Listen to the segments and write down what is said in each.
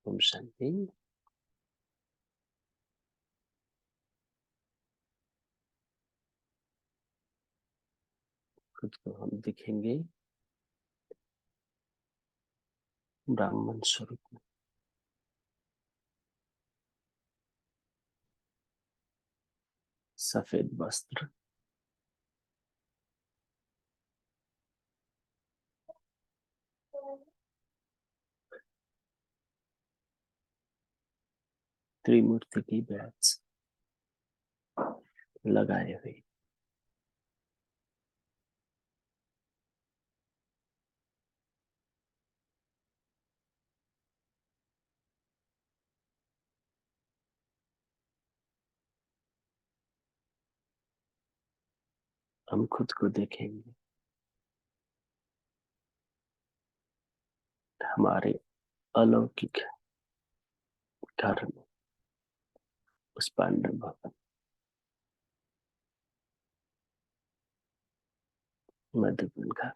ओम शांति। खुद को हम दिखेंगे ब्राह्मण स्वरूप में। सफेद वस्त्र, त्रिमूर्ति की बैच लगाए हुए। हम खुद को देखेंगे हमारे अलौकिक घर में, उस पांडव भवन, मधुबन घर।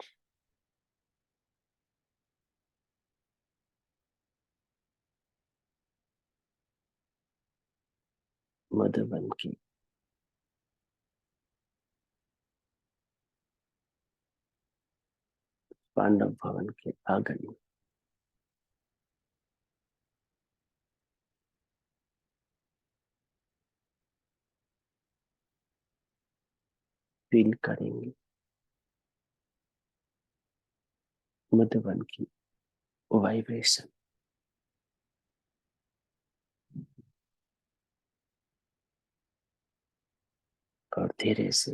मधुबन की पांडव भवन के आंगन में फील करेंगे मधुबन की वाइब्रेशन। और धीरे से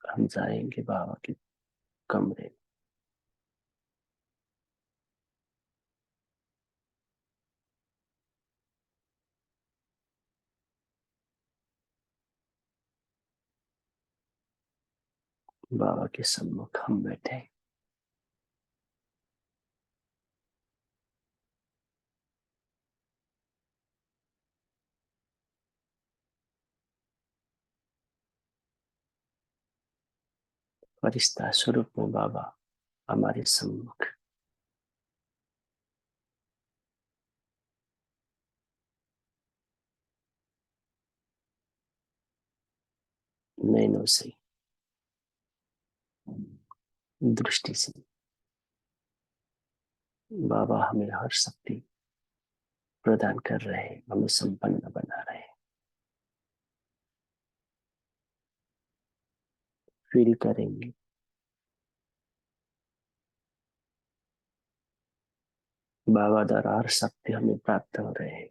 हम जाएंगे बाबा के कमरे। बाबा के सम्मुख हम बैठे। फरिश्ता स्वरूप में बाबा हमारे सम्मुख नैनों से, दृष्टि से बाबा हमें हर शक्ति प्रदान कर रहे हैं, हमें संपन्न बना रहे हैं। फील करेंगे बाबा द्वारा हर शक्ति हमें प्राप्त हो रहे हैं।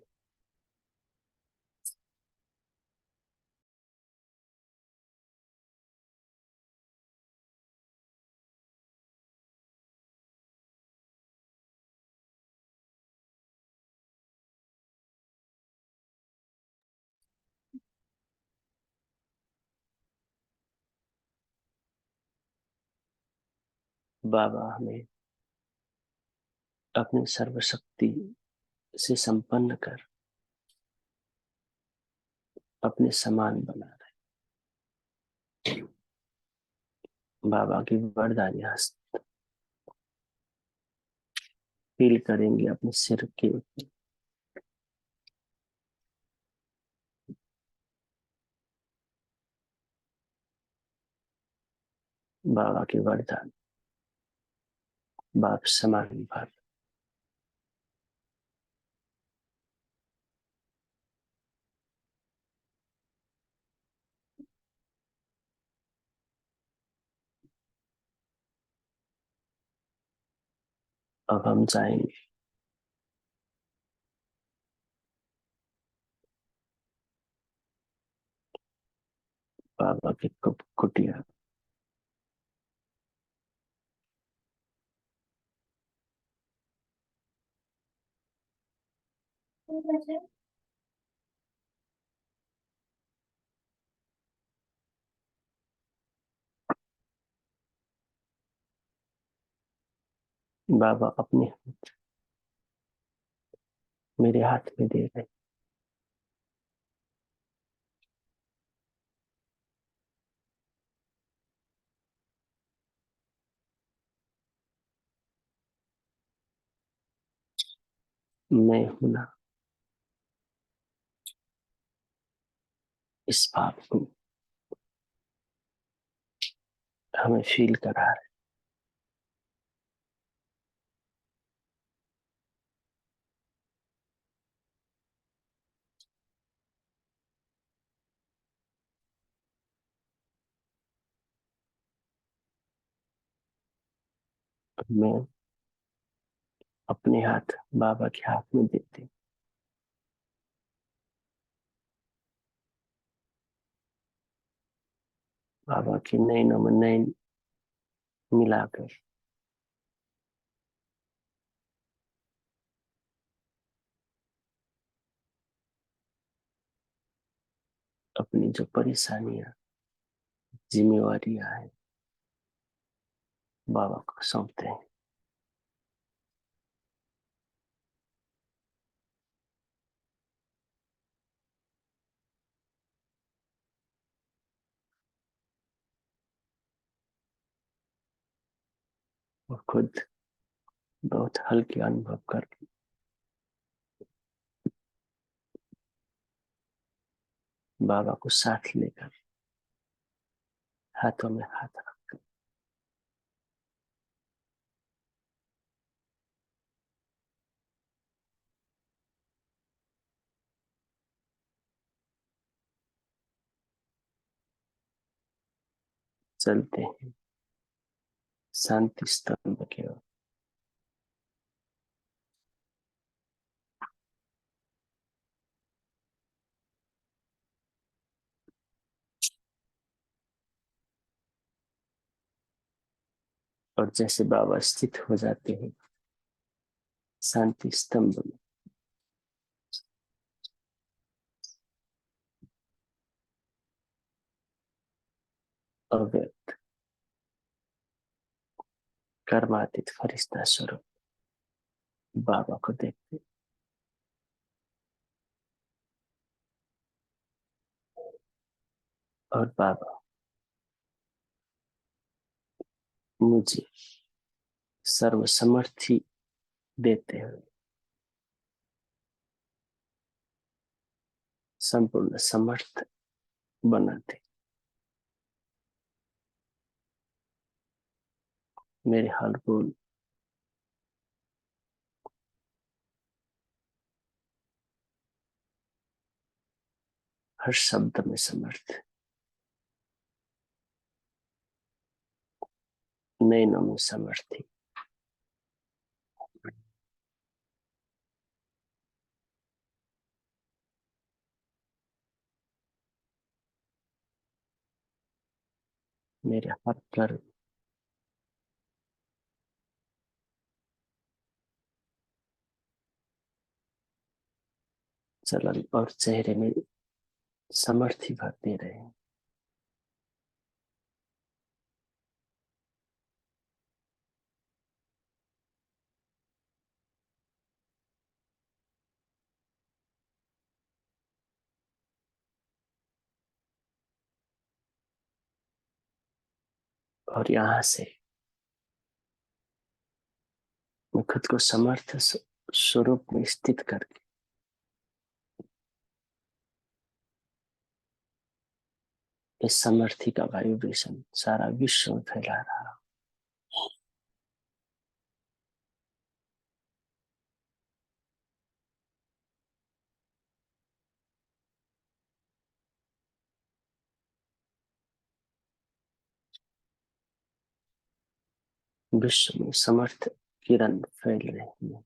बाबा हमें अपनी सर्वशक्ति से संपन्न कर अपने समान बना रहे हैं। बाबा की वरदानी हस्त फील करेंगे अपने सिर के ऊपर। बाबा की वरदान, बाप समान भर। अब हम जाएंगे बाबा की कुटिया। बाबा अपने मेरे हाथ में दे रहे। मैं हूं ना, इस भाव को हमें फील करा रहे। मैं अपने हाथ बाबा के हाथ में देते, बाबा के नैनों में नैन मिलाकर अपनी जो परेशानियां, जिम्मेवारियां हैं, बाबा को सौंपते हैं। और खुद बहुत हल्के अनुभव करके बाबा को साथ लेकर हाथों में हाथ रखकर चलते हैं शांति स्तंभ की ओर। और जैसे बाबा स्थित हो जाते हैं शांति स्तंभ में, अव्यक्त कर्मातीत फरिश्ता स्वरूप बाबा को देखते, और बाबा मुझे सर्वसमर्थी देते हुए संपूर्ण समर्थ बनाते, मेरे हर बोल, हर शब्द में समर्थ, नैनों में समर्थी, मेरे हर कर्म, चलन और चेहरे में समर्थी भरते रहे। और यहाँ से मैं खुद को समर्थ स्वरूप में स्थित करके इस समर्थी का वाइब्रेशन सारा विश्व में फैला रहा। विश्व में समर्थ किरण फैल रही है।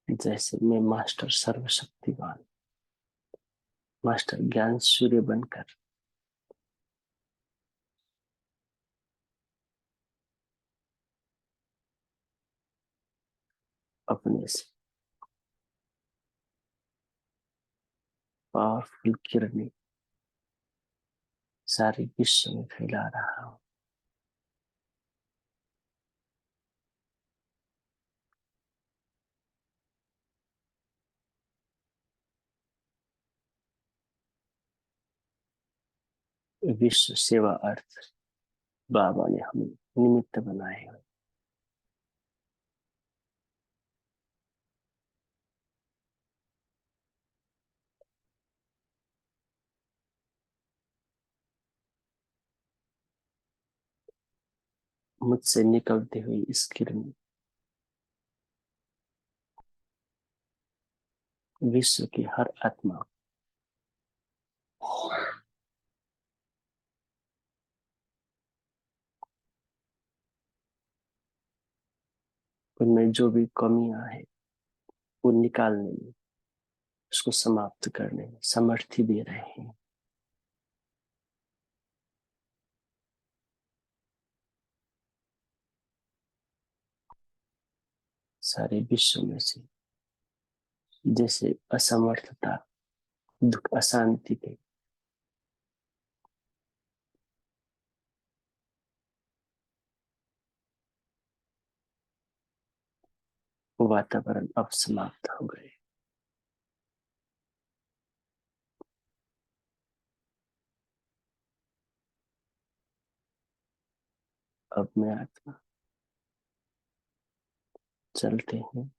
जैसे मैं मास्टर सर्वशक्तिवान, मास्टर ज्ञान सूर्य बनकर अपने से पावरफुल किरणें सारे विश्व में फैला रहा हूं। विश्व सेवा अर्थ बाबा ने हमें निमित्त बनाए हैं। मुझसे निकलती हुई इस किरण विश्व की हर आत्मा उनमें जो भी कमियां हैं वो निकालने में, उसको समाप्त करने में समर्थी दे रहे हैं। सारे विश्व में से जैसे असमर्थता, दुख, अशांति के वातावरण अब समाप्त हो गए। अब मैं आत्मा चलते हैं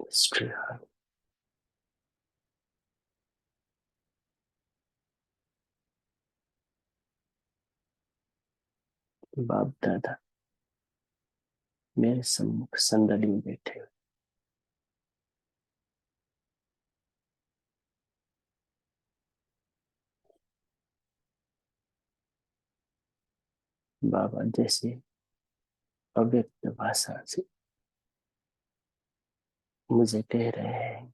स्ट्रेहार। बाप दादा मेरे सम्मुख संदली में बैठे हुए। बाबा जैसे अव्यक्त भाषा से मुझे कह रहे हैं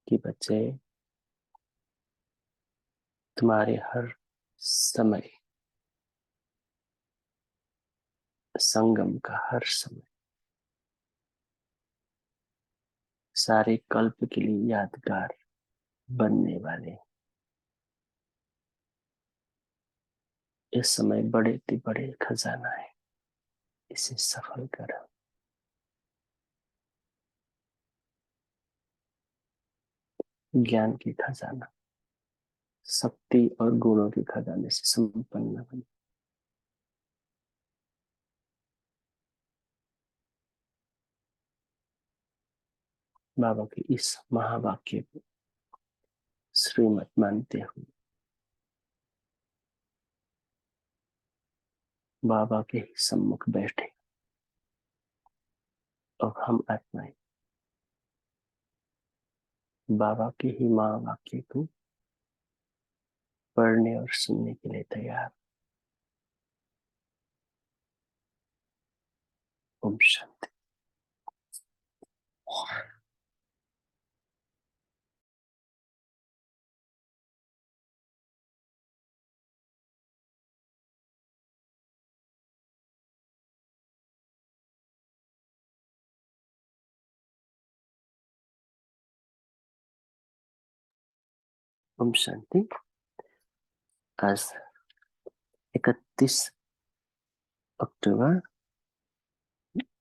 कि बच्चे, तुम्हारे हर समय, संगम का हर समय सारे कल्प के लिए यादगार बनने वाले। इस समय बड़े से बड़े खजाना है, इसे सफल करो। ज्ञान की खजाना, शक्ति और गुणों के खजाने से संपन्न बने। बाबा के इस महावाक्य को श्रीमत मानते हुए बाबा के ही सम्मुख बैठे और हम आत्माएं बाबा के ही महावाक्य को पढ़ने और सुनने के लिए तैयार। ओम शांति। ओम शांति। आज 31 अक्टूबर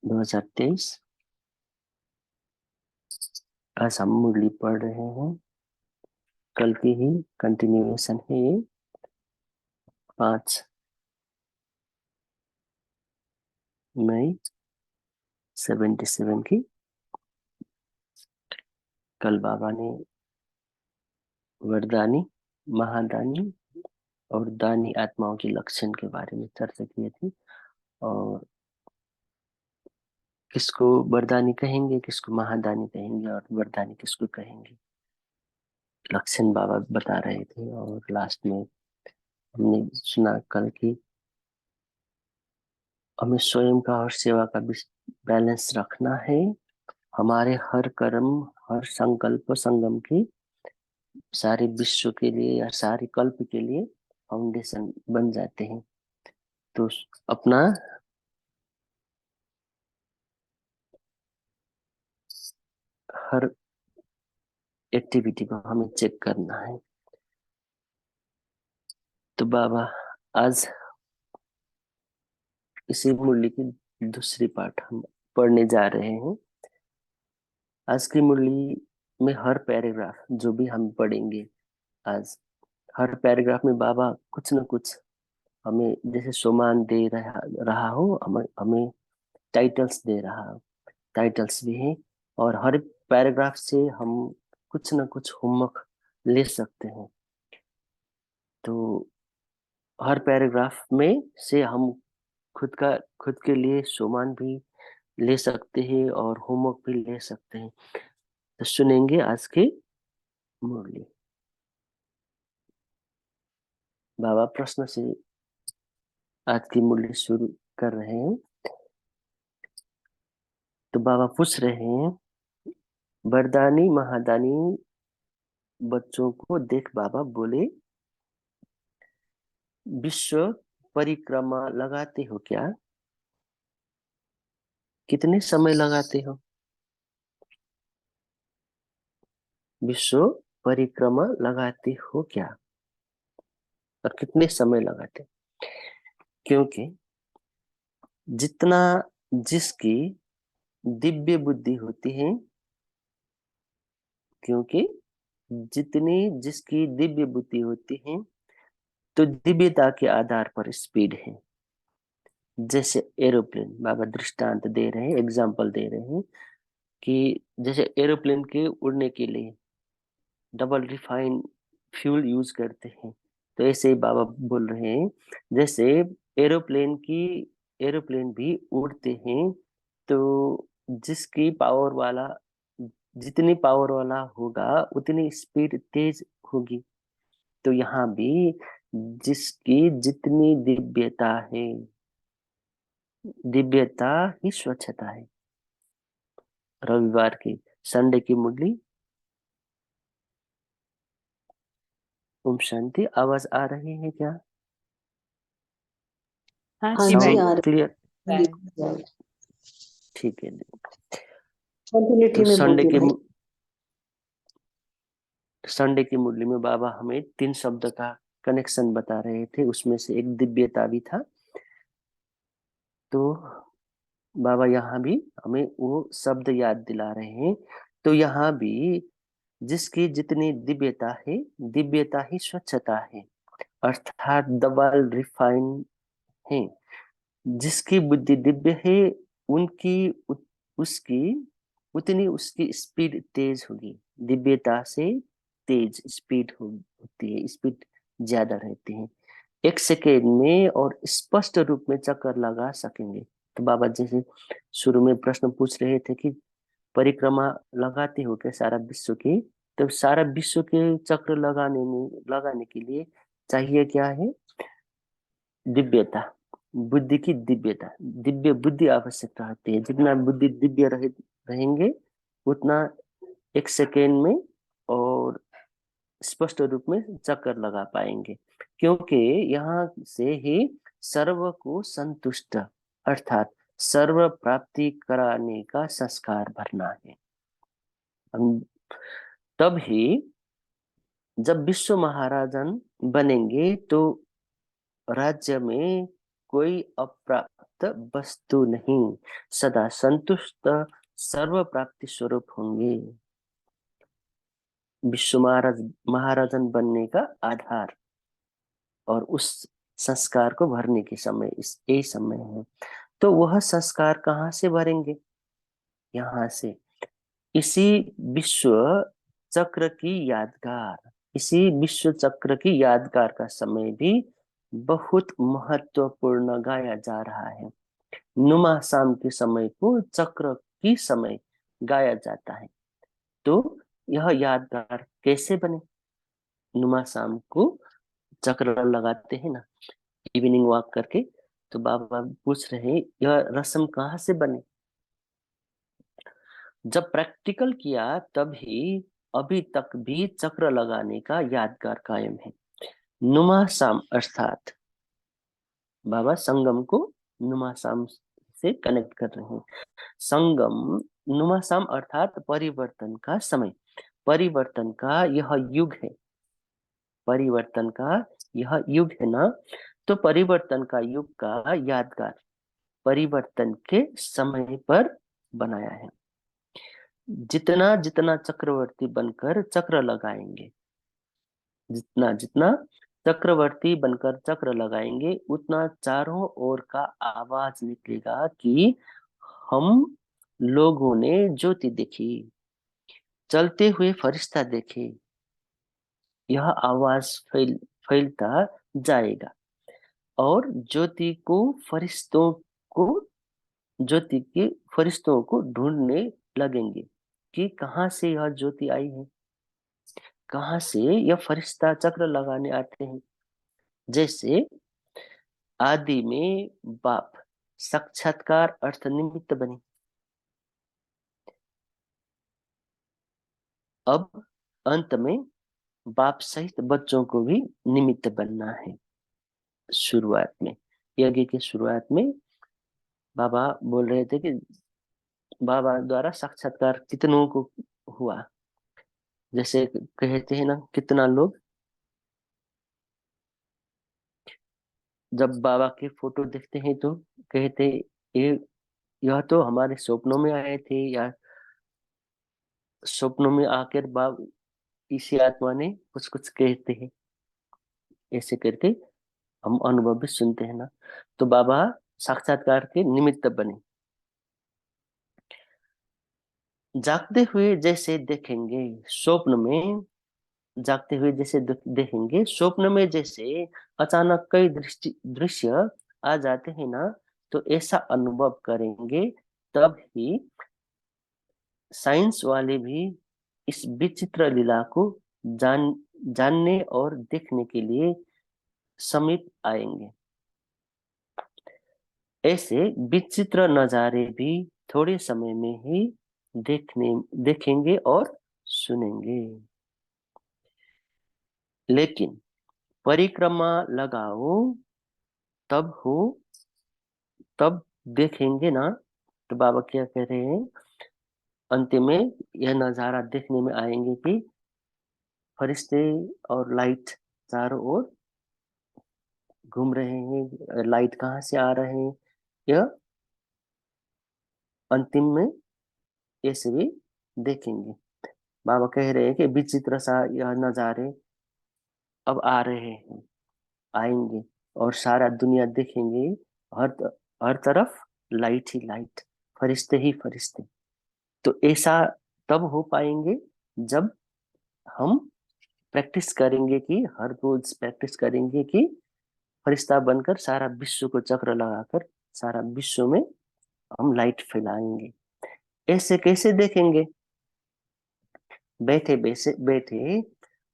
2023। आज हम मुरली पढ़ रहे हैं। कल की ही कंटिन्यूएशन है ये। 5 मई 77 की। कल बाबा ने वरदानी, महादानी और दानी आत्माओं के लक्षण के बारे में चर्चा की थी। और किसको वरदानी कहेंगे, किसको महादानी कहेंगे और वरदानी किसको कहेंगे, लक्षण बाबा बता रहे थे। और लास्ट में हमने सुना कल की हमें स्वयं का और सेवा का बैलेंस रखना है। हमारे हर कर्म, हर संकल्प संगम की सारे विश्व के लिए या सारे कल्प के लिए फाउंडेशन बन जाते हैं। तो अपना हर एक्टिविटी को हमें चेक करना है। तो बाबा आज इसी मुरली की दूसरी पाठ हम पढ़ने जा रहे हैं। आज की मुरली में हर पैराग्राफ जो भी हम पढ़ेंगे आज, हर पैराग्राफ में बाबा कुछ न कुछ हमें जैसे सोमान दे रहा हो, हमें हमें टाइटल्स दे रहा हो, टाइटल्स भी हैं। और हर पैराग्राफ से हम कुछ न कुछ होमवर्क ले सकते हैं। तो हर पैराग्राफ में से हम खुद के लिए सोमान भी ले सकते हैं और होमवर्क भी ले सकते हैं। तो सुनेंगे आज की मुरली। बाबा प्रश्न से आज की मुरली शुरू कर रहे हैं। तो बाबा पूछ रहे हैं, वरदानी महादानी बच्चों को देख बाबा बोले, विश्व परिक्रमा लगाते हो क्या? कितने समय लगाते हो? विश्व परिक्रमा लगाते हो क्या और कितने समय लगाते? क्योंकि जितना जिसकी दिव्य बुद्धि होती है, क्योंकि जितनी जिसकी दिव्य बुद्धि होती है, तो दिव्यता के आधार पर स्पीड है। जैसे एरोप्लेन, बाबा दृष्टांत दे रहे हैं, एग्जाम्पल दे रहे हैं कि जैसे एरोप्लेन के उड़ने के लिए डबल रिफाइन फ्यूल यूज करते हैं, तो ऐसे ही बाबा बोल रहे हैं जैसे एरोप्लेन की एरोप्लेन भी उड़ते हैं, तो जिसकी पावर वाला जितनी पावर वाला होगा उतनी स्पीड तेज होगी। तो यहाँ भी जिसकी जितनी दिव्यता है, दिव्यता ही स्वच्छता है। रविवार की संडे की मुरली। ओम शांति। आवाज आ रही है क्या? हाँ हाँ जी भाई। जी, आ साउंड क्लियर? रही है। ठीक है। कंटिन्यूटी तो में बोलिए भाई। संडे की मुरली में बाबा हमें 3 शब्द का कनेक्शन बता रहे थे, उसमें से एक दिव्यता भी था। तो बाबा यहाँ भी हमें वो शब्द याद दिला रहे हैं। तो यहाँ भी जिसकी जितनी दिव्यता है, दिव्यता ही स्वच्छता है, अर्थात डबल रिफाइन है। जिसकी बुद्धि दिव्य है, उनकी उसकी उतनी उसकी स्पीड तेज होगी। दिव्यता से तेज स्पीड होती है, स्पीड ज्यादा रहती है। 1 सेकेंड में और स्पष्ट रूप में चक्कर लगा सकेंगे। तो बाबा जैसे शुरू में प्रश्न पूछ रहे थे कि परिक्रमा लगाते हो क्या सारा विश्व की? तो सारा विश्व के चक्र लगाने के लिए चाहिए क्या है? दिव्यता, बुद्धि की दिव्यता, दिव्य बुद्धि आवश्यक रहती है। जितना बुद्धि दिव्य रहेंगे उतना 1 सेकेंड में और स्पष्ट रूप में चक्कर लगा पाएंगे। क्योंकि यहाँ से ही सर्व को संतुष्ट अर्थात सर्व प्राप्ति कराने का संस्कार भरना है। तब ही जब विश्व महाराजन बनेंगे तो राज्य में कोई अप्राप्त वस्तु नहीं, सदा संतुष्ट सर्व प्राप्ति स्वरूप होंगे। विश्व महाराजन बनने का आधार और उस संस्कार को भरने के समय इस यही समय है। तो वह संस्कार कहाँ से भरेंगे? यहाँ से। इसी विश्व चक्र की यादगार, इसी विश्व चक्र की यादगार का समय भी बहुत महत्वपूर्ण गाया जा रहा है। नुमा शाम के समय को चक्र की समय गाया जाता है। तो यह यादगार कैसे बने? नुमा शाम को चक्र लगाते हैं ना, इवनिंग वॉक करके। तो बाबा पूछ रहे हैं यह रस्म कहाँ से बने? जब प्रैक्टिकल किया तब ही अभी तक भी चक्र लगाने का यादगार कायम है। नुमा शाम अर्थात बाबा संगम को नुमा शाम से कनेक्ट कर रहे हैं। संगम, नुमा शाम अर्थात परिवर्तन का समय, परिवर्तन का यह युग है। परिवर्तन का यह युग है ना, तो परिवर्तन का युग का यादगार परिवर्तन के समय पर बनाया है। जितना जितना चक्रवर्ती बनकर चक्र लगाएंगे, जितना जितना चक्रवर्ती बनकर चक्र लगाएंगे, उतना चारों ओर का आवाज निकलेगा कि हम लोगों ने ज्योति देखी, चलते हुए फरिश्ता देखे। यह आवाज फैलता जाएगा और को ज्योति के फरिश्तों को ढूंढने लगेंगे कि कहाँ से यह ज्योति आई है, कहाँ से यह फरिश्ता चक्र लगाने आते हैं। जैसे आदि में बाप साक्षात्कार अर्थ निमित्त बने, अब अंत में बाप सहित बच्चों को भी निमित्त बनना है। शुरुआत में, यज्ञ की शुरुआत में बाबा बोल रहे थे कि बाबा द्वारा साक्षात्कार कितनों को हुआ। जैसे कहते हैं ना, कितना लोग जब बाबा के फोटो देखते हैं तो कहते ये यह तो हमारे स्वप्नों में आए थे, या स्वप्नों में आकर बाबा इसी आत्मा ने कुछ कुछ कहते हैं। ऐसे करके हम अनुभव भी सुनते हैं ना। तो बाबा साक्षात्कार के निमित्त बने। जागते हुए जैसे देखेंगे स्वप्न में, जागते हुए जैसे देखेंगे स्वप्न में, जैसे अचानक कई दृश्य आ जाते हैं ना, तो ऐसा अनुभव करेंगे। तब ही साइंस वाले भी इस विचित्र लीला को जानने और देखने के लिए समीप आएंगे। ऐसे विचित्र नजारे भी थोड़े समय में ही देखेंगे और सुनेंगे। लेकिन परिक्रमा लगाओ तब हो, तब देखेंगे ना। तो बाबा क्या कह रहे हैं, अंतिम में यह नजारा देखने में आएंगे कि फरिश्ते और लाइट चारों ओर घूम रहे हैं। लाइट कहाँ से आ रहे हैं, यह अंतिम में ऐसे भी देखेंगे। बाबा कह रहे हैं कि विचित्र सा यह नजारे अब आ रहे हैं, आएंगे और सारा दुनिया देखेंगे। हर हर तरफ लाइट ही लाइट, फरिश्ते ही फरिश्ते। तो ऐसा तब हो पाएंगे जब हम प्रैक्टिस करेंगे, कि हर रोज प्रैक्टिस करेंगे कि फरिश्ता बनकर सारा विश्व को चक्र लगाकर सारा विश्व में हम लाइट फैलाएंगे। ऐसे कैसे देखेंगे, बैठे बैठे बैठे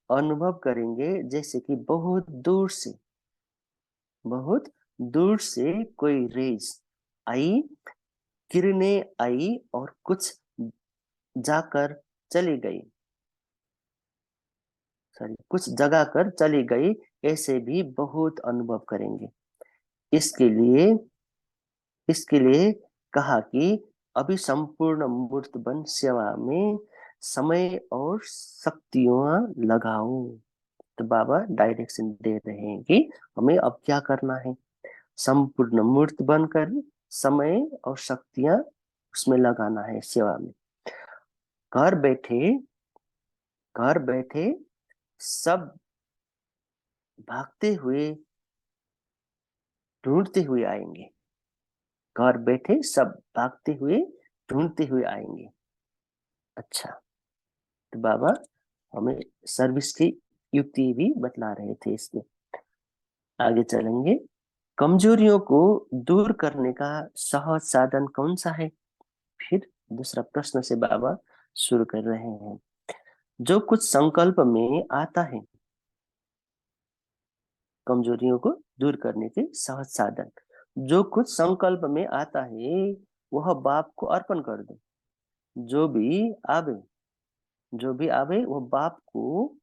अनुभव करेंगे जैसे कि बहुत दूर से कोई रेज आई, किरणें आई और कुछ जाकर चली गई, सॉरी कुछ जगा कर चली गई। ऐसे भी बहुत अनुभव करेंगे। इसके लिए इसके लिए कहा कि अभी संपूर्ण मूर्त बन सेवा में समय और शक्तियां लगाओ। तो बाबा डायरेक्शन दे रहे हैं कि हमें अब क्या करना है। संपूर्ण मूर्त बनकर समय और शक्तियां उसमें लगाना है, सेवा में। घर बैठे घर बैठे सब भागते हुए ढूंढते हुए आएंगे। घर बैठे सब भागते हुए ढूंढते हुए आएंगे। अच्छा, तो बाबा हमें सर्विस की युक्ति भी बतला रहे थे। इसके आगे चलेंगे। कमजोरियों को दूर करने का सहज साधन कौन सा है? फिर दूसरा प्रश्न से बाबा शुरू कर रहे हैं। जो कुछ संकल्प में आता है, कमजोरियों को दूर करने के सहज साधन, जो कुछ संकल्प में आता है वह बाप को अर्पण कर दो। जो भी आवे जो भी आवे वो बाप को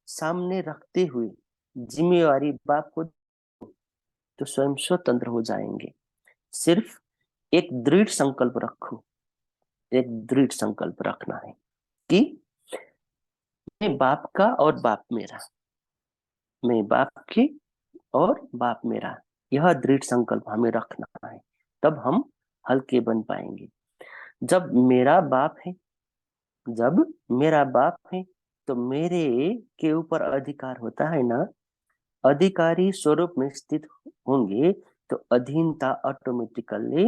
सामने रखते हुए जिम्मेवारी बाप को, तो स्वयं स्वतंत्र हो जाएंगे। सिर्फ एक दृढ़ संकल्प रखो, एक दृढ़ संकल्प रखना है कि मैं बाप का और बाप मेरा, मैं बाप की और बाप मेरा। यह दृढ़ संकल्प हमें रखना है, तब हम हल्के बन पाएंगे। जब मेरा बाप है जब मेरा बाप है तो मेरे के ऊपर अधिकार होता है ना। अधिकारी स्वरूप में स्थित होंगे तो अधीनता ऑटोमेटिकली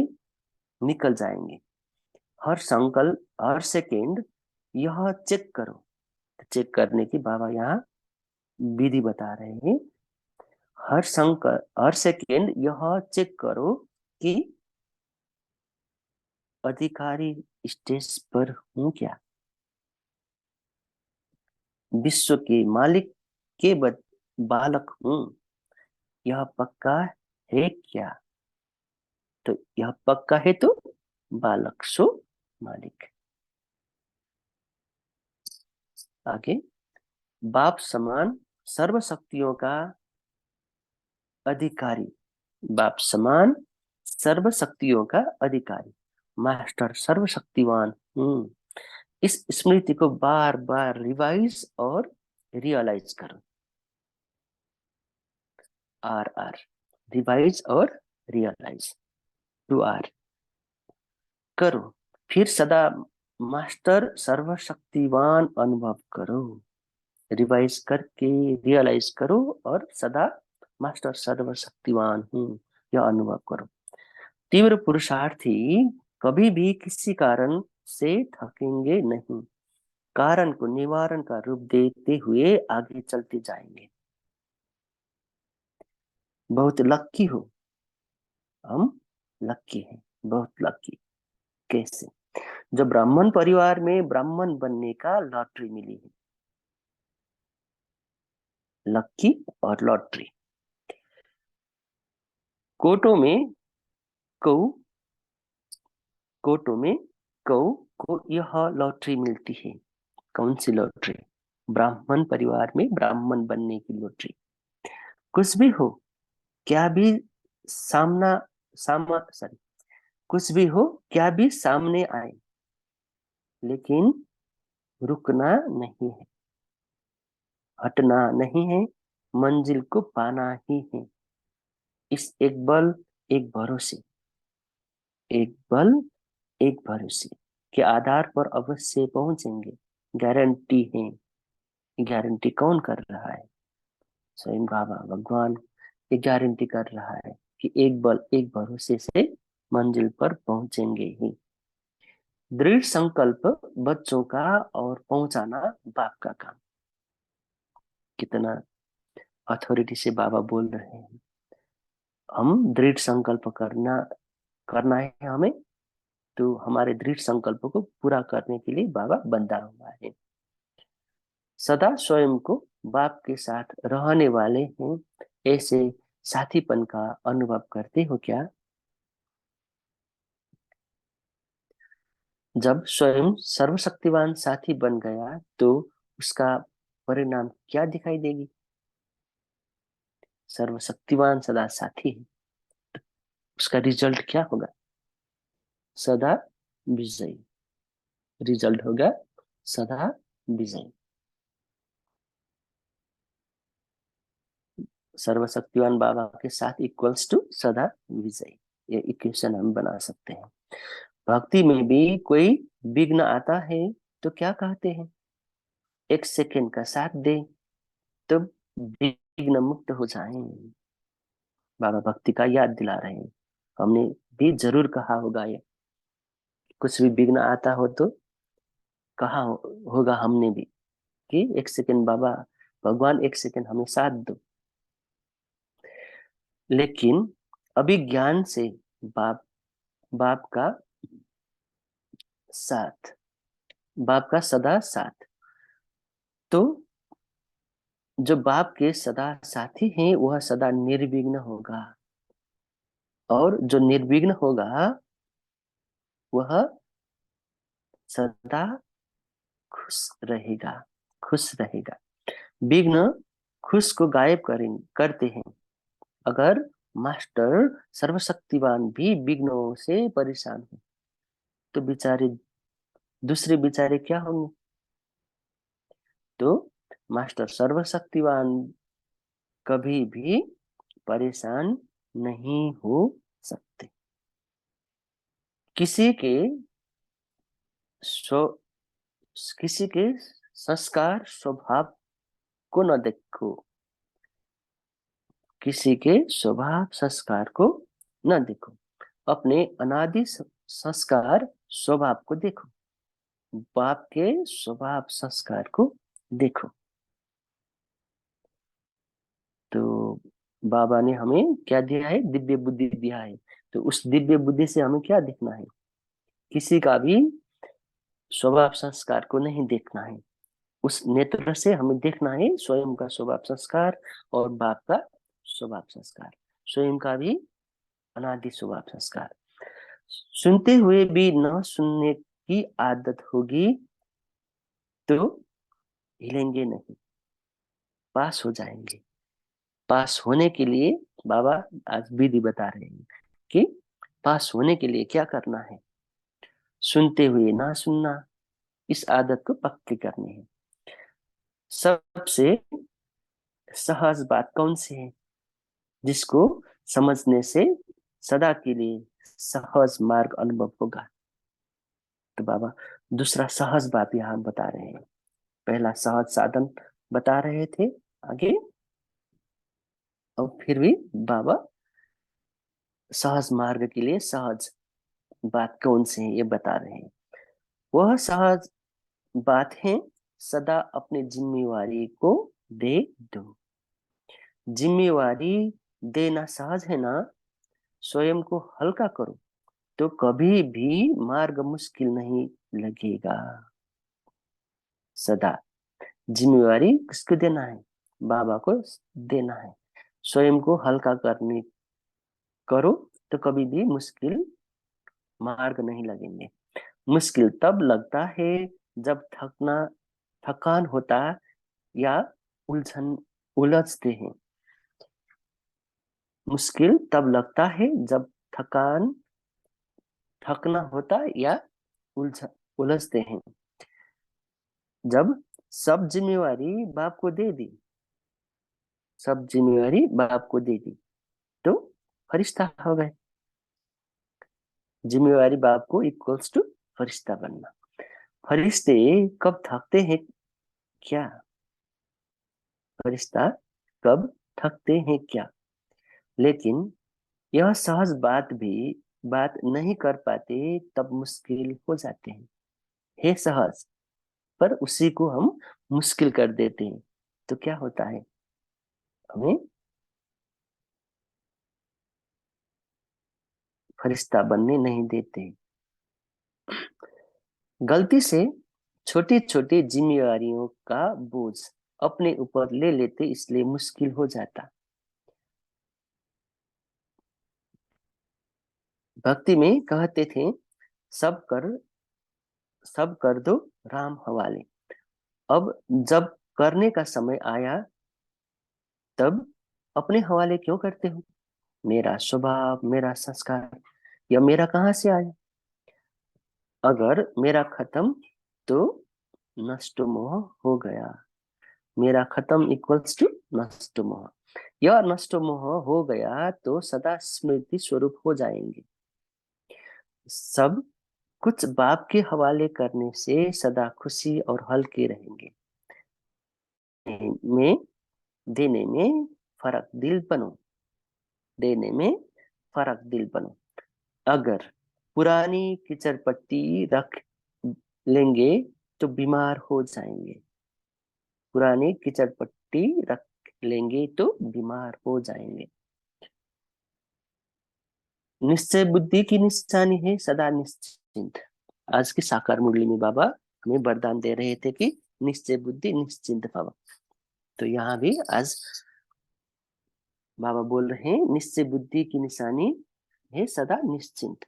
निकल जाएंगे। हर संकल्प, हर सेकेंड यह चेक करो। चेक करने की बाबा यहाँ विधि बता रहे हैं। हर सेकेंड यह चेक करो कि अधिकारी स्टेज पर हूँ क्या, विश्व के मालिक के बालक हूँ, यह पक्का है क्या। तो यह पक्का है तो बालक सो मालिक। आगे, बाप समान सर्व शक्तियों का अधिकारी। बाप समान सर्व शक्तियों का अधिकारी, मास्टर सर्वशक्तिवान हूँ। इस स्मृति को बार बार रिवाइज और रियलाइज करो। आर आर, रिवाइज और रियलाइज, टू आर करो। फिर सदा मास्टर सर्वशक्तिवान अनुभव करो। रिवाइज करके रियलाइज करो और सदा मास्टर सर्वशक्तिवान हूँ यह अनुभव करो। तीव्र पुरुषार्थी कभी भी किसी कारण से थकेंगे नहीं। कारण को निवारण का रूप देते हुए आगे चलते जाएंगे। बहुत लक्की हो, हम लक्की हैं, बहुत लक्की। कैसे? जो ब्राह्मण परिवार में ब्राह्मण बनने का लॉटरी मिली है। लक्की और लॉटरी। कोटो में कऊ कोटो में कऊ को यह लॉटरी मिलती है। कौन सी लॉटरी? ब्राह्मण परिवार में ब्राह्मण बनने की लॉटरी। कुछ भी हो, क्या भी सामना सामा सॉरी कुछ भी हो, क्या भी सामने आए, लेकिन रुकना नहीं है, हटना नहीं है, मंजिल को पाना ही है। इस एक बल एक भरोसे, एक बल एक भरोसे के आधार पर अवश्य पहुंचेंगे। गारंटी है। गारंटी कौन कर रहा है? स्वयं बाबा भगवान ये गारंटी कर रहा है कि एक बल एक भरोसे से मंजिल पर पहुंचेंगे ही। दृढ़ संकल्प बच्चों का और पहुंचाना बाप का काम। कितना अथॉरिटी से बाबा बोल रहे हैं। हम दृढ़ संकल्प करना है हमें। तो हमारे दृढ़ संकल्प को पूरा करने के लिए बाबा बंधा हुआ है। सदा स्वयं को बाप के साथ रहने वाले हैं, ऐसे साथीपन का अनुभव करते हो क्या? जब स्वयं सर्वशक्तिवान साथी बन गया तो उसका परिणाम क्या दिखाई देगी? सर्वशक्तिवान सदा साथी है, उसका रिजल्ट क्या होगा? सदा विजयी। रिजल्ट होगा सदा विजयी। सर्वशक्तिवान बाबा के साथ इक्वल्स टू सदा विजयी। ये इक्वेशन हम बना सकते हैं। भक्ति में भी कोई विघ्न आता है तो क्या कहते हैं? एक सेकेंड का साथ दे तो विघ्न मुक्त हो जाएं। बाबा भक्ति का याद दिला रहे हैं। हमने भी जरूर कहा होगा ये। कुछ भी विघ्न आता हो तो कहा होगा हमने भी कि एक सेकेंड बाबा भगवान, एक सेकेंड हमें साथ दो। लेकिन अभी ज्ञान से बाप बाप का साथ, बाप का सदा साथ। तो जो बाप के सदा साथी हैं वह सदा निर्विघ्न होगा, और जो निर्विघ्न होगा वह सदा खुश रहेगा, खुश रहेगा। विघ्न खुश को गायब करते हैं। अगर मास्टर सर्वशक्तिवान भी विघ्नों से परेशान हो तो बेचारे, दूसरे बेचारे क्या होंगे? तो मास्टर सर्वशक्तिवान कभी भी परेशान नहीं हो सकते। किसी के किसी के संस्कार स्वभाव को न देखो, किसी के स्वभाव संस्कार को न देखो, अपने अनादि संस्कार स्वभाव को देखो, बाप के स्वभाव संस्कार को देखो। तो बाबा ने हमें क्या दिया है? दिव्य बुद्धि दिया है। तो उस दिव्य बुद्धि से हमें क्या देखना है? किसी का भी स्वभाव संस्कार को नहीं देखना है। उस नेत्र से हमें देखना है स्वयं का स्वभाव संस्कार और बाप का स्वभाव संस्कार, स्वयं का भी अनादि स्वभाव संस्कार। सुनते हुए भी न सुनने की आदत होगी तो हिलेंगे नहीं, पास हो जाएंगे। पास होने के लिए बाबा आज विधि बता रहे हैं कि पास होने के लिए क्या करना है। सुनते हुए ना सुनना, इस आदत को पक्की करनी है। सबसे सहज बात कौन सी है? जिसको समझने से सदा के लिए सहज मार्ग अनुभव होगा। तो बाबा दूसरा सहज बात यहाँ बता रहे हैं। पहला सहज साधन बता रहे थे आगे, और फिर भी बाबा सहज मार्ग के लिए सहज बात कौन सी है ये बता रहे हैं। वह सहज बात है, सदा अपनी जिम्मेवारी को दे दो। जिम्मेवारी देना सहज है ना, स्वयं को हल्का करो तो कभी भी मार्ग मुश्किल नहीं लगेगा। सदा जिम्मेवारी किसको देना है? बाबा को देना है। स्वयं को हल्का करने करो तो कभी भी मुश्किल मार्ग नहीं लगेंगे। मुश्किल तब लगता है जब थकान होता या उलझन उलझते हैं। मुश्किल तब लगता है जब थकना होता या उलझते हैं। जब सब जिम्मेवारी बाप को दे दी, सब जिम्मेवारी बाप को दे दी तो फरिश्ता हो गए। जिम्मेवारी बाप को इक्वल्स टू फरिश्ता बनना। फरिश्ते कब थकते हैं क्या? फरिश्ता कब थकते हैं क्या? लेकिन यह सहज बात नहीं कर पाते तब मुश्किल हो जाते हैं। हे सहज, पर उसी को हम मुश्किल कर देते हैं तो क्या होता है? हमें फरिश्ता बनने नहीं देते। गलती से छोटी छोटी जिम्मेवारियों का बोझ अपने ऊपर ले लेते, इसलिए मुश्किल हो जाता। भक्ति में कहते थे सब कर सब कर दो राम हवाले। अब जब करने का समय आया तब अपने हवाले क्यों करते हो? मेरा स्वभाव, मेरा संस्कार, या मेरा कहाँ से आया? अगर मेरा खत्म तो नष्ट मोह हो गया। मेरा खत्म इक्वल्स टू नष्ट मोह। यह नष्ट मोह हो गया तो सदा स्मृति स्वरूप हो जाएंगे। सब कुछ बाप के हवाले करने से सदा खुशी और हल्के रहेंगे। में देने में फर्क दिल बनो, देने में फर्क दिल बनो। अगर पुरानी कीचड़ पट्टी रख लेंगे तो बीमार हो जाएंगे। पुरानी कीचड़ पट्टी रख लेंगे तो बीमार हो जाएंगे। निश्चय बुद्धि की निशानी है सदा निश्चिंत। आज की साकार मुरली में बाबा हमें वरदान दे रहे थे कि निश्चय बुद्धि निश्चिंत भव। तो यहाँ भी आज बाबा बोल रहे हैं निश्चय बुद्धि की निशानी है सदा निश्चिंत।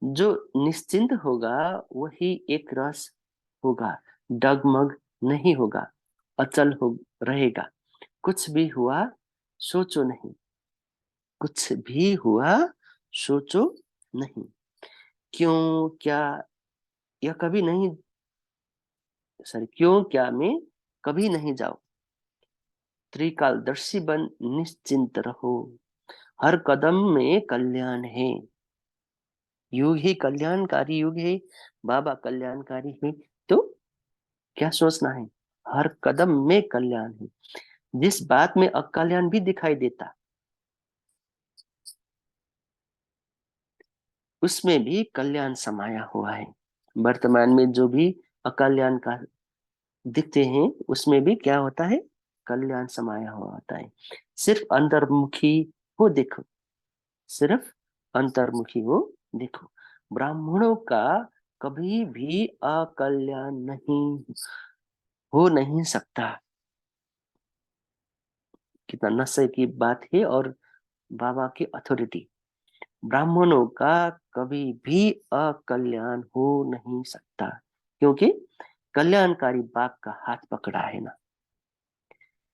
जो निश्चिंत होगा वही एक रस होगा, डगमग नहीं होगा, अचल हो रहेगा। कुछ भी हुआ सोचो नहीं, कुछ भी हुआ सोचो नहीं। क्यों क्या यह कभी नहीं, सॉरी, क्यों क्या में कभी नहीं जाओ। त्रिकालदर्शी बन निश्चिंत रहो, हर कदम में कल्याण है। युग ही कल्याणकारी युग है, बाबा कल्याणकारी है। तो क्या सोचना है? हर कदम में कल्याण है। जिस बात में अकल्याण भी दिखाई देता, उसमें भी कल्याण समाया हुआ है। वर्तमान में जो भी अकल्याण का दिखते हैं, उसमें भी क्या होता है? कल्याण समाया हुआ होता है। सिर्फ अंतर्मुखी हो देखो, सिर्फ अंतर्मुखी हो देखो। ब्राह्मणों का कभी भी अकल्याण नहीं हो नहीं सकता। कितना नशे की बात है, और बाबा की अथॉरिटी। ब्राह्मणों का कभी भी अकल्याण हो नहीं सकता, क्योंकि कल्याणकारी बाप का हाथ पकड़ा है ना।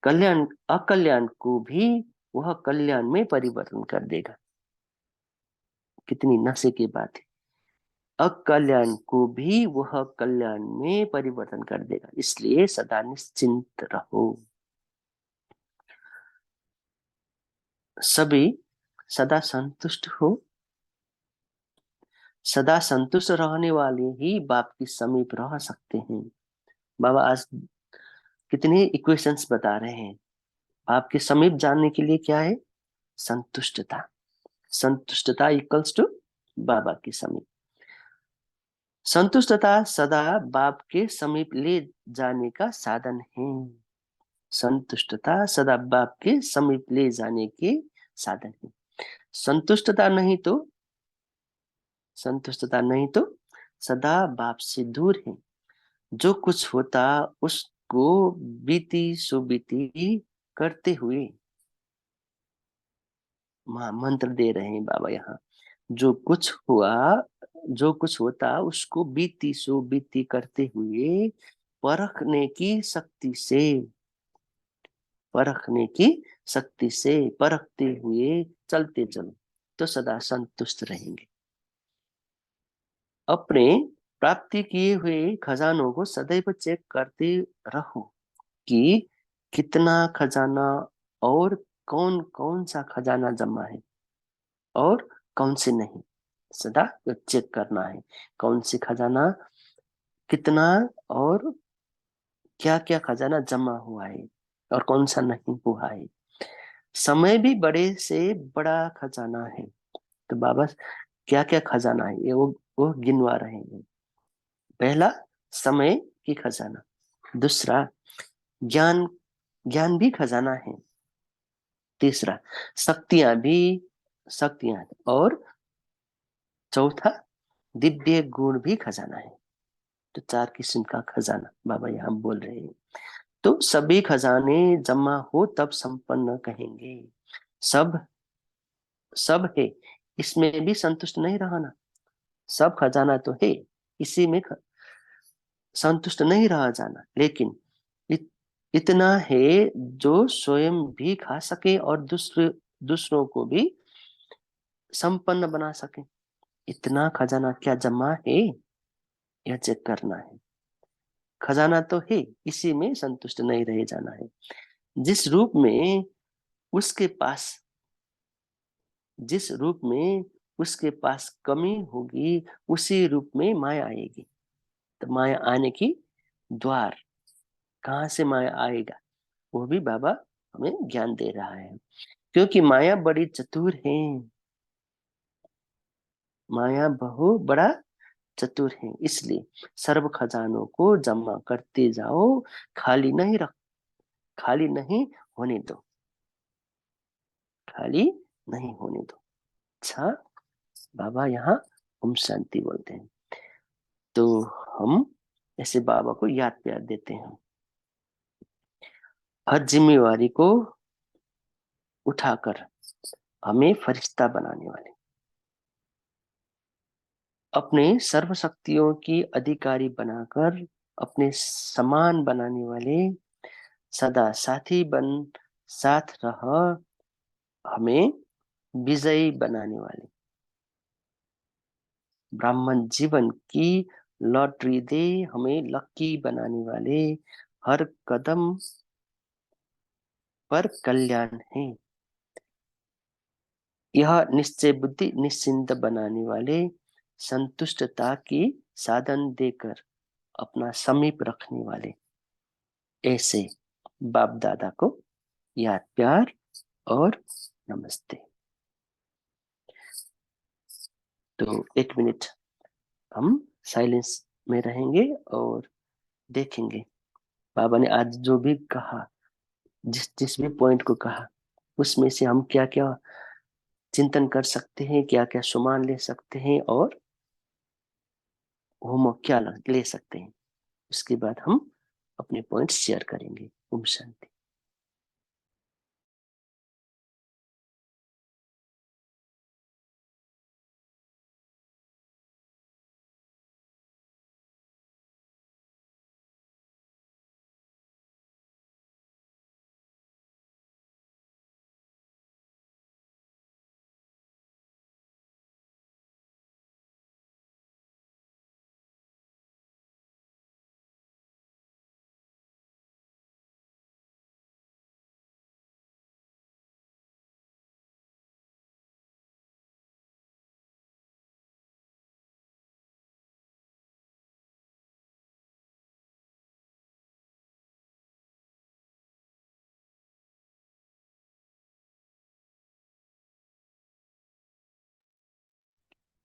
कल्याण अकल्याण को भी वह कल्याण में परिवर्तन कर देगा। कितनी नशे की बात है। अकल्याण को भी वह कल्याण में परिवर्तन कर देगा, इसलिए सदा निश्चिंत रहो। सभी सदा संतुष्ट हो। सदा संतुष्ट रहने वाले ही बाप के समीप रह सकते हैं। बाबा आज कितने इक्वेशंस बता रहे हैं। बाप के समीप जानने के लिए क्या है? संतुष्टता। संतुष्टता इक्वल्स टू बाबा के समीप। संतुष्टता सदा बाप के समीप ले जाने का साधन है। संतुष्टता सदा बाप के समीप ले जाने के साधन है। संतुष्टता नहीं तो संतुष्टता नहीं तो सदा बाप से दूर है। जो कुछ होता उसको बीती सुबीती करते हुए, मंत्र दे रहे हैं बाबा यहाँ। जो कुछ हुआ, जो कुछ होता उसको बीती सो बीती करते हुए, परखने की शक्ति से, परखने की शक्ति से परखते हुए चलते चलो, तो सदा संतुष्ट रहेंगे। अपने प्राप्ति किए हुए खजानों को सदैव चेक करते रहो कि कितना खजाना और कौन कौन सा खजाना जमा है और कौन से नहीं। सदा चेक करना है कौन से खजाना कितना और क्या क्या खजाना जमा हुआ है और कौन सा नहीं हुआ है। समय भी बड़े से बड़ा खजाना है। तो बाबा क्या क्या खजाना है ये वो गिनवा रहे हैं। पहला, समय की खजाना। दूसरा, ज्ञान, ज्ञान भी खजाना है। तीसरा, शक्तियां भी, शक्तियां। और चौथा, दिव्य गुण भी खजाना है। तो चार किस्म का खजाना बाबा यहाँ बोल रहे हैं। तो सभी खजाने जमा हो तब संपन्न कहेंगे। सब सब है, इसमें भी संतुष्ट नहीं रहना। सब खजाना तो है, इसी में संतुष्ट नहीं रहा जाना। लेकिन इतना है जो स्वयं भी खा सके और दूसरों को भी संपन्न बना सके। इतना खजाना क्या जमा है, यह चेक करना है। खजाना तो है, इसी में संतुष्ट नहीं रह जाना है। जिस रूप में उसके पास जिस रूप में उसके पास कमी होगी, उसी रूप में माया आएगी। तो माया आने की द्वार, कहाँ से माया आएगा, वो भी बाबा हमें ज्ञान दे रहा है। क्योंकि माया बड़ी चतुर है। माया बहु बड़ा चतुर है, इसलिए सर्व खजानों को जमा करते जाओ। खाली नहीं रख खाली नहीं होने दो, खाली नहीं होने दो। अच्छा, बाबा यहाँ हम शांति बोलते हैं। तो हम ऐसे बाबा को याद प्यार देते हैं। हर जिम्मेवारी को उठाकर हमें फरिश्ता बनाने वाले, अपने सर्व शक्तियों की अधिकारी बनाकर अपने समान बनाने वाले, सदा साथी बन साथ रह हमें विजयी बनाने वाले, ब्राह्मण जीवन की लॉटरी दे हमें लकी बनाने वाले, हर कदम पर कल्याण है। यह निश्चय बुद्धि निश्चिंत बनाने वाले, संतुष्टता की साधन देकर अपना समीप रखने वाले ऐसे बाप दादा को याद प्यार और नमस्ते। तो 1 मिनट हम साइलेंस में रहेंगे और देखेंगे बाबा ने आज जो भी कहा, जिस जिस भी पॉइंट को कहा, उसमें से हम क्या क्या चिंतन कर सकते हैं, क्या क्या सुमान ले सकते हैं और होमवर्क क्या ले सकते हैं। उसके बाद हम अपने पॉइंट्स शेयर करेंगे। ओम शांति।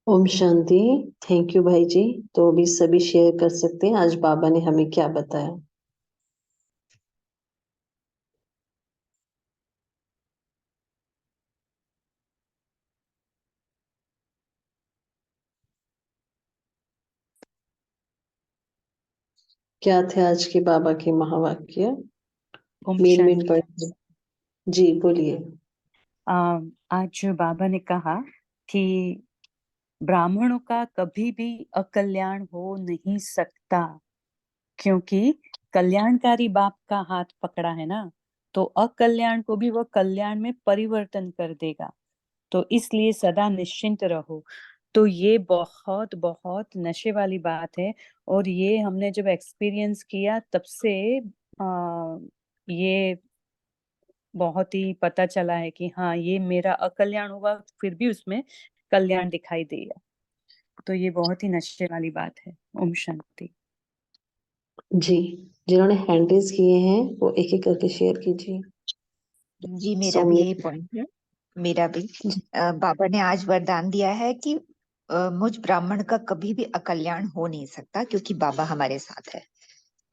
ओम शांति। थैंक यू भाई जी। तो अभी सभी शेयर कर सकते हैं आज बाबा ने हमें क्या बताया। क्या थे आज के बाबा के महावाक्य? ओम मेन शांति। पॉइंट। जी बोलिए। आज बाबा ने कहा कि ब्राह्मणों का कभी भी अकल्याण हो नहीं सकता, क्योंकि कल्याणकारी बाप का हाथ पकड़ा है ना, तो अकल्याण को भी वह कल्याण में परिवर्तन कर देगा। तो इसलिए सदा निश्चिंत रहो। तो ये बहुत बहुत नशे वाली बात है, और ये हमने जब एक्सपीरियंस किया तब से ये बहुत ही पता चला है कि हाँ, ये मेरा अकल्याण हुआ फिर भी उसमें कल्याण दिखाई देगा। तो ये बहुत ही नशे वाली बात है। ओम शांति। जी, जिन्होंने हैंड रेज किए हैं वो एक एक करके शेयर कीजिए। जी मेरा भी सौम्य यही पॉइंट है। मेरा भी जी। बाबा ने आज वरदान दिया है कि मुझ ब्राह्मण का कभी भी अकल्याण हो नहीं सकता, क्योंकि बाबा हमारे साथ है।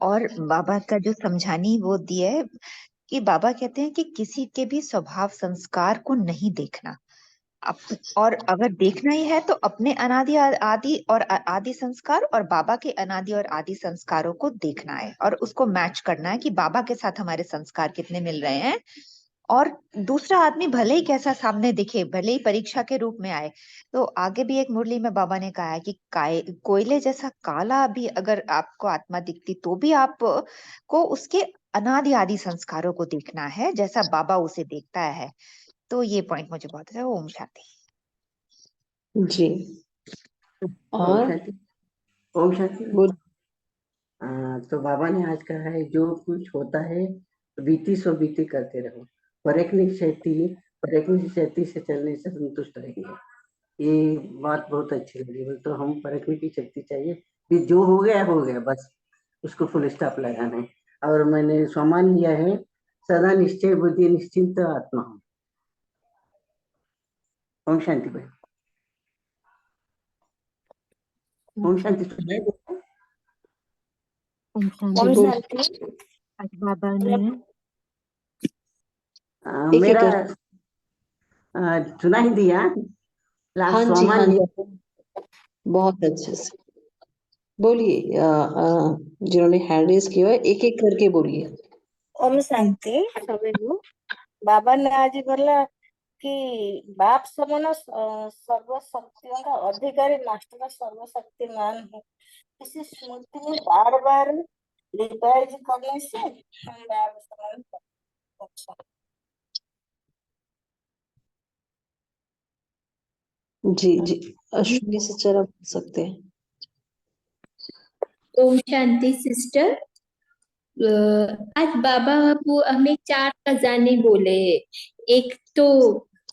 और बाबा का जो समझानी वो दिया है कि बाबा कहते हैं कि किसी के भी स्वभाव संस्कार को नहीं देखना। और अगर देखना ही है तो अपने अनादि आदि और आदि संस्कार और बाबा के अनादि और आदि संस्कारों को देखना है और उसको मैच करना है कि बाबा के साथ हमारे संस्कार कितने मिल रहे हैं। और दूसरा आदमी भले ही कैसा सामने दिखे, भले ही परीक्षा के रूप में आए, तो आगे भी एक मुरली में बाबा ने कहा है कि कोयले जैसा काला भी अगर आपको आत्मा दिखती तो भी आप को उसके अनादि आदि संस्कारों को देखना है, जैसा बाबा उसे देखता है। तो ये पॉइंट मुझे बहुत अच्छा। ओम शांति। जी। ओम और शांति। ओम शांति। बोल। तो बाबा ने आज कहा है जो कुछ होता है बीती सो बीती करते रहो, परखनी शक्ति से चलने से संतुष्ट रहेंगे। ये बात बहुत अच्छी लगी। बोल तो हम परखने की शक्ति चाहिए कि जो हो गया बस उसको फुल स्टॉप लगाना है। और मैंने सम्मान लिया है सदा निश्चय बुद्धि निश्चिंत आत्मा हूँ। ओम शांति भाई। ओम शांति सुनाई देता है? ओम जी शांति। बोल। आज बाबा ने एक एक मेरा कर। सुनाई दिया हाँ लास्ट जी, हाँ सामान्य। जी, बहुत अच्छे से बोलिए। जिन्होंने हैंड रेज किया है एक एक करके बोलिए। ओम शांति सबेनु। बाबा ने आज बोला कि बाप समान सर्व शक्तियों का अधिकारी मास्टर सर्वशक्तिमान है। इसी स्मृति में बार बार रिवाइज करने से हम बाप समान अच्छा। जी जी, अश्विनी से जरा बोल सकते हैं। ओम शांति सिस्टर। आज बाबा वो हमें 4 खजाने बोले। एक तो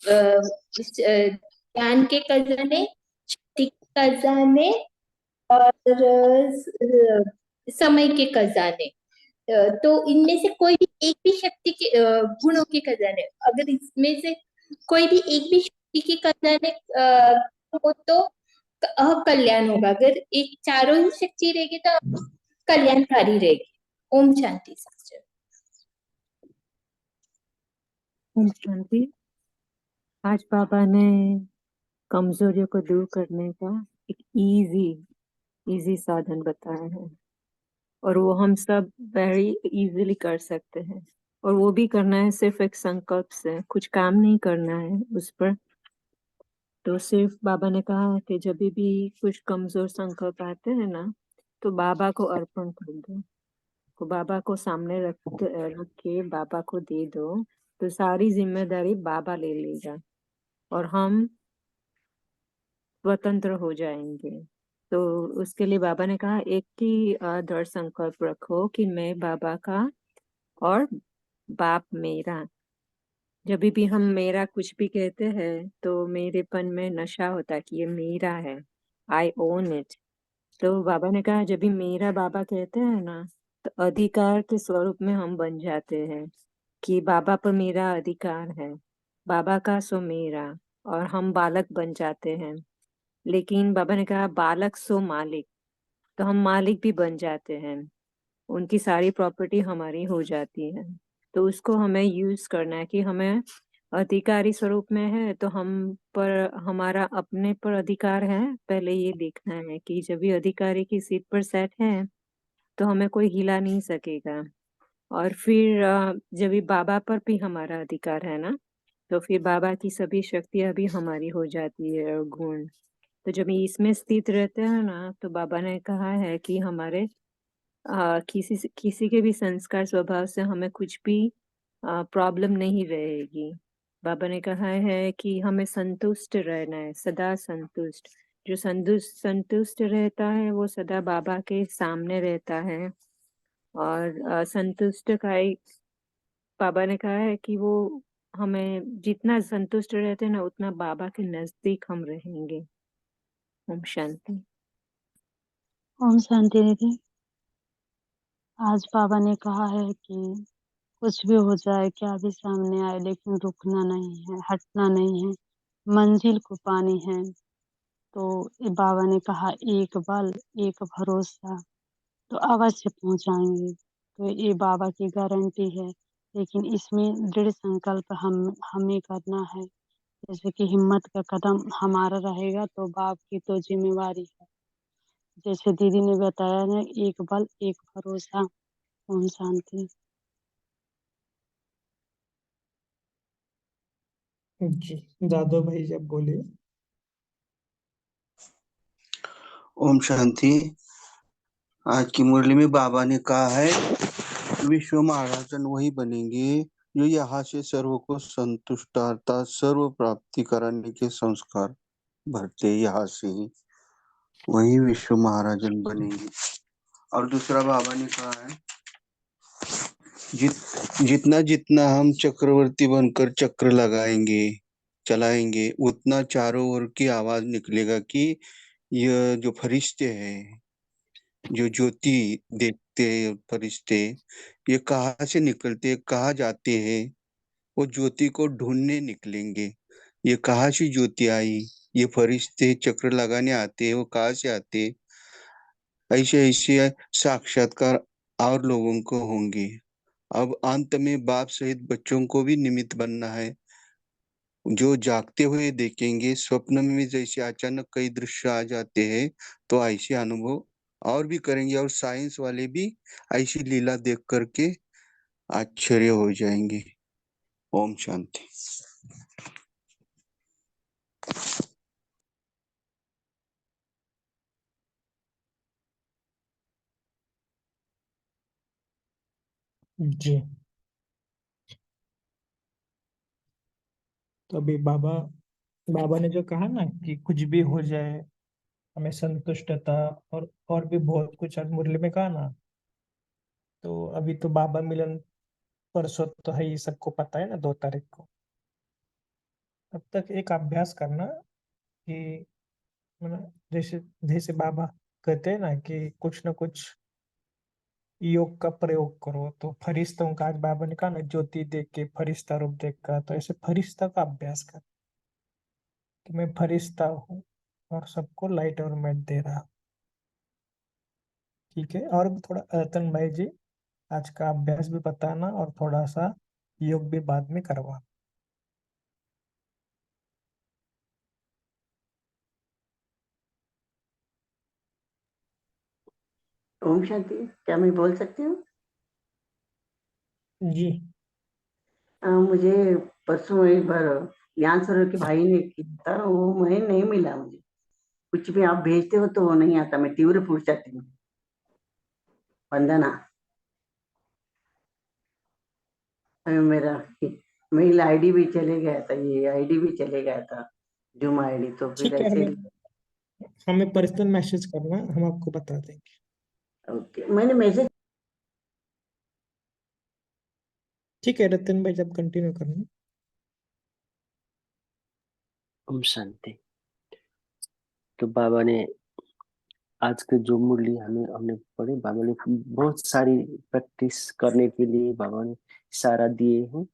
ज्ञान के खजाने, शक्ति के खजाने, और समय के खजाने। तो इनमें से कोई भी एक भी शक्ति के गुणों के खजाने, अगर इसमें से कोई भी एक भी शक्ति के खजाने हो तो अकल्याण होगा। अगर एक चारों ही शक्ति रहेगी तो कल्याणकारी रहेगी। ओम शांति सिस्टर। ओम शांति। आज बाबा ने कमजोरियों को दूर करने का एक इजी साधन बताया है, और वो हम सब वेरी इजीली कर सकते हैं। और वो भी करना है सिर्फ एक संकल्प से, कुछ काम नहीं करना है उस पर। तो सिर्फ बाबा ने कहा है कि जब भी कुछ कमजोर संकल्प आते हैं ना, तो बाबा को अर्पण कर दो, तो बाबा को सामने रख के बाबा को दे दो, तो सारी जिम्मेदारी बाबा ले लेगा और हम स्वतंत्र हो जाएंगे। तो उसके लिए बाबा ने कहा एक ही दृढ़ संकल्प रखो कि मैं बाबा का और बाप मेरा। जब भी हम मेरा कुछ भी कहते हैं तो मेरेपन में नशा होता है कि ये मेरा है, आई ओन इट। तो बाबा ने कहा जब भी मेरा बाबा कहते हैं ना, तो अधिकार के स्वरूप में हम बन जाते हैं कि बाबा पर मेरा अधिकार है, बाबा का सो मेरा, और हम बालक बन जाते हैं। लेकिन बाबा ने कहा बालक सो मालिक, तो हम मालिक भी बन जाते हैं, उनकी सारी प्रॉपर्टी हमारी हो जाती है। तो उसको हमें यूज करना है कि हमें अधिकारी स्वरूप में है तो हम पर हमारा अपने पर अधिकार है, पहले ये देखना है कि जब भी अधिकारी की सीट पर सेट है तो हमें कोई हिला नहीं सकेगा। और फिर जब भी बाबा पर भी हमारा अधिकार है ना, तो फिर बाबा की सभी शक्तियां भी हमारी हो जाती है और गुण। तो जब ये इसमें स्थित रहते हैं ना, तो बाबा ने कहा है कि हमारे किसी के भी संस्कार स्वभाव से हमें कुछ भी प्रॉब्लम नहीं रहेगी। बाबा ने कहा है कि हमें संतुष्ट रहना है, सदा संतुष्ट। जो संतुष्ट रहता है वो सदा बाबा के सामने रहता है। और संतुष्ट का एक बाबा ने कहा है कि वो हमें जितना संतुष्ट रहते हैं ना, उतना बाबा के नजदीक हम रहेंगे। ओम शांति। ओम शांति दीदी। आज बाबा ने कहा है कि कुछ भी हो जाए, क्या भी सामने आए, लेकिन रुकना नहीं है, हटना नहीं है, मंजिल को पानी है। तो ये बाबा ने कहा एक बल एक भरोसा, तो अवश्य पहुंचाएंगे। तो ये बाबा की गारंटी है, लेकिन इसमें दृढ़ संकल्प हमें करना है। जैसे कि हिम्मत का कदम हमारा रहेगा तो बाप की तो जिम्मेवारी है। जैसे दीदी ने बताया ना, एक बल एक भरोसा। ओम शांति। जी, जादव भाई जब बोले। ओम शांति। आज की मुरली में बाबा ने कहा है विश्व महाराजन वही बनेंगे जो यहाँ से सर्व को संतुष्टता सर्व प्राप्ति कराने के संस्कार भरते, यहाँ से ही वही विश्व महाराजन बनेंगे। और दूसरा बाबा ने कहा है जितना जितना हम चक्रवर्ती बनकर चक्र लगाएंगे चलाएंगे, उतना चारों ओर की आवाज निकलेगा कि यह जो फरिश्ते हैं, जो ज्योति देखते हैं फरिश्ते, ये कहाँ से निकलते, कहाँ जाते हैं, वो ज्योति को ढूंढने निकलेंगे। ये कहाँ से ज्योति आई, ये फरिश्ते चक्र लगाने आते हैं, वो कहाँ से आते। ऐसे ऐसे साक्षात्कार और लोगों को होंगे। अब अंत में बाप सहित बच्चों को भी निमित्त बनना है, जो जागते हुए देखेंगे। स्वप्न में जैसे अचानक कई दृश्य आ जाते हैं, तो ऐसे अनुभव और भी करेंगे, और साइंस वाले भी ऐसी लीला देख करके आश्चर्य हो जाएंगे। ओम शांति। जी, तो अभी बाबा ने जो कहा ना कि कुछ भी हो जाए हमें संतुष्टता, और भी बहुत कुछ आज मुरली में कहा ना। तो अभी तो बाबा मिलन परसों तो है, ये सबको पता है ना, 2 तारीख को। तब तक एक अभ्यास करना कि जैसे जैसे बाबा कहते हैं ना कि कुछ न कुछ योग का प्रयोग करो। तो फरिश्तों का आज बाबा ने कहा ना, ज्योति देख के फरिश्ता रूप देखा, तो ऐसे फरिश्ता का अभ्यास कर कि मैं फरिश्ता हूँ और सबको लाइट और मैट दे रहा हूँ। ठीक है, और भी थोड़ा रतन भाई जी आज का अभ्यास भी बताना और थोड़ा सा योग भी बाद में करवा। ओम शांति। क्या मैं बोल सकती हूँ? जी मुझे परसों एक बार ज्ञान सरोवर के भाई ने किया था, वो मुझे नहीं मिला। मुझे कुछ भी आप भेजते हो तो वो नहीं आता। मैं तीव्र फूट जाती हूँ। वंदना। मेरा मेल आईडी भी चले गया था, ये आईडी भी चले गया था, जूम आईडी। तो फिर ठीक है, ऐसे हमें पर्सनल मैसेज करना, हम आपको बता देंगे। ओके, मैंने मैसेज। ठीक है रतन भाई, जब कंटिन्यू करना। ओम शांति। तो बाबा ने आज के जो मुरली हमने पढ़ी, बाबा ने बहुत सारी प्रैक्टिस करने के लिए बाबा ने इशारा दिए हैं।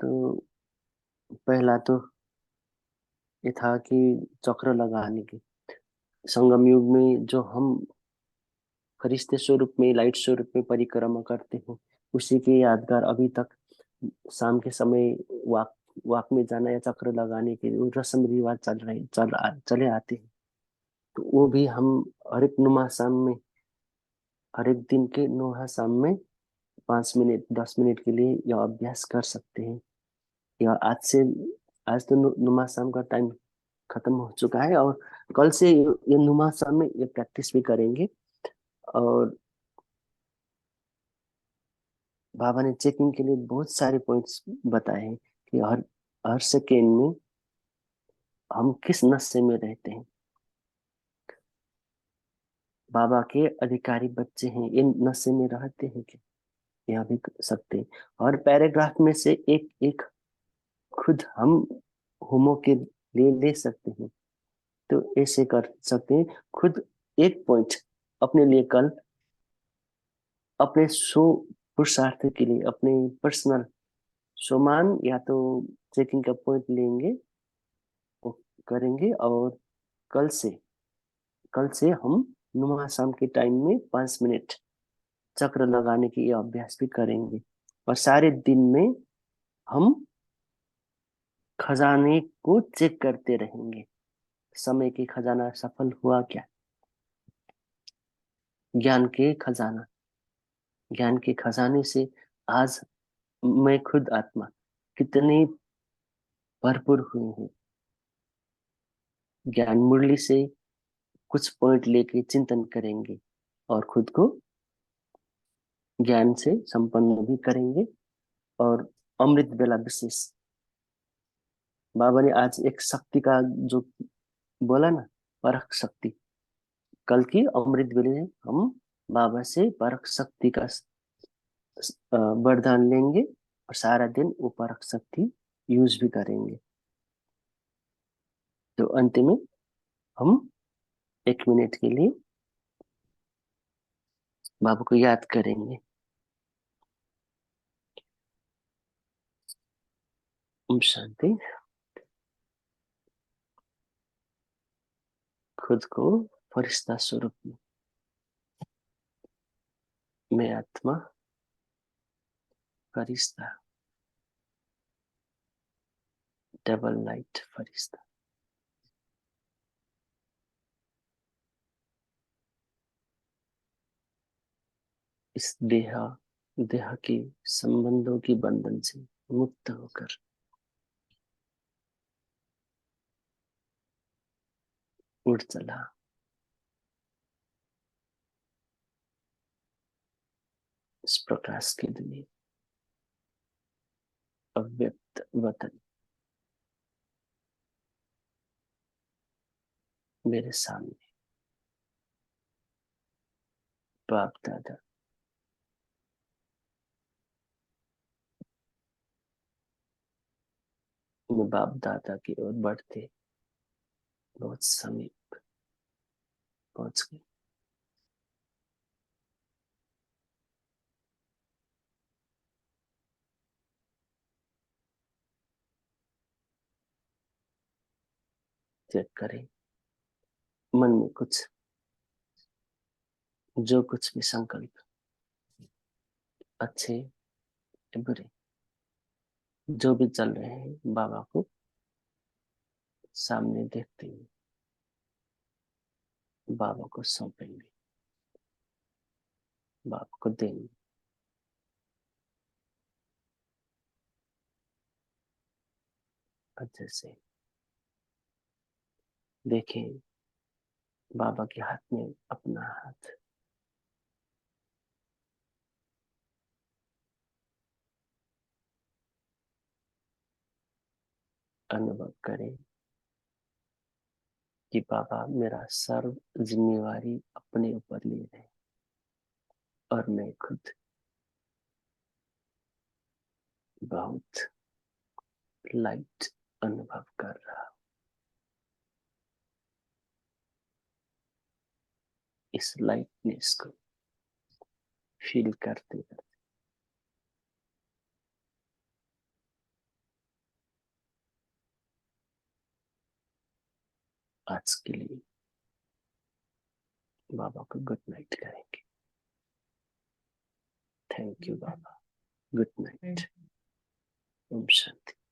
तो पहला तो ये था कि चक्र लगाने की। संगम युग में जो हम फरिश्ते स्वरूप में, लाइट स्वरूप में परिक्रमा करते हैं, उसी के यादगार अभी तक शाम के समय वाक वाक में जाना या चक्र लगाने के लिए रस्म रिवाज चले आते हैं। तो वो भी हम हर एक नुमा शाम में, हर एक दिन के नुमा शाम में 5 मिनट 10 मिनट के लिए यह अभ्यास कर सकते हैं। या आज तो नुमा शाम का टाइम खत्म हो चुका है, और कल से ये नुमा शाम में ये प्रैक्टिस भी करेंगे। और बाबा ने चेकिंग के लिए बहुत सारे पॉइंट्स बताए हैं कि हर हर सेकेंड में हम किस नशे में रहते हैं। बाबा के अधिकारी बच्चे हैं, इन नशे में रहते हैं क्या, यह भी कर सकते हैं। और पैराग्राफ में से एक एक खुद हम होमो के लिए ले सकते हैं। तो ऐसे कर सकते हैं, खुद एक पॉइंट अपने लिए कल, अपने सो पुरुषार्थ के लिए, अपने पर्सनल सोमान या तो चेकिंग का पॉइंट लेंगे, वो करेंगे। और कल से कल से हम नुमा शाम के टाइम में 5 मिनट चक्र लगाने की ये अभ्यास भी करेंगे। और सारे दिन में हम खजाने को चेक करते रहेंगे, समय के खजाना सफल हुआ क्या। ज्ञान के खजाना, ज्ञान के खजाने से आज मैं खुद आत्मा कितनी भरपूर हुई हूँ। ज्ञान मुरली से कुछ पॉइंट लेके चिंतन करेंगे और खुद को ज्ञान से संपन्न भी करेंगे। और अमृत बेला विशेष बाबा ने आज एक शक्ति का जो बोला ना, परख शक्ति, कल की अमृत बेले में हम बाबा से परख शक्ति का वरदान लेंगे और सारा दिन वो परख शक्ति यूज भी करेंगे। तो अंत में हम 1 मिनट के लिए बाबा को याद करेंगे। ओम शांति। खुद को फरिश्ता स्वरूप में, मैं आत्मा फरिश्ता, डबल लाइट फरिश्ता। इस देह के संबंधों की बंधन से मुक्त होकर उड़ चला इस प्रकाश की दुनिया, अव्यक्त वतन मेरे सामने। बाप दादा में बाप दादा की ओर बढ़ते बहुत समीप पहुंच गए। त्याग करें। मन में कुछ जो कुछ भी संकल्प अच्छे या बुरे जो भी चल रहे हैं बाबा को सामने देखते हुए बाबा को सौंपेंगे, बाबा को देंगे। अच्छे से देखें बाबा के हाथ में अपना हाथ, अनुभव करें कि बाबा मेरा सर्व जिम्मेवारी अपने ऊपर ले रहे हैं और मैं खुद बहुत लाइट अनुभव कर रहा हूं। इस लाइटनेस को फील करते करते आज के लिए बाबा को गुड नाइट करेंगे। थैंक यू बाबा। Good night. ओम शांति।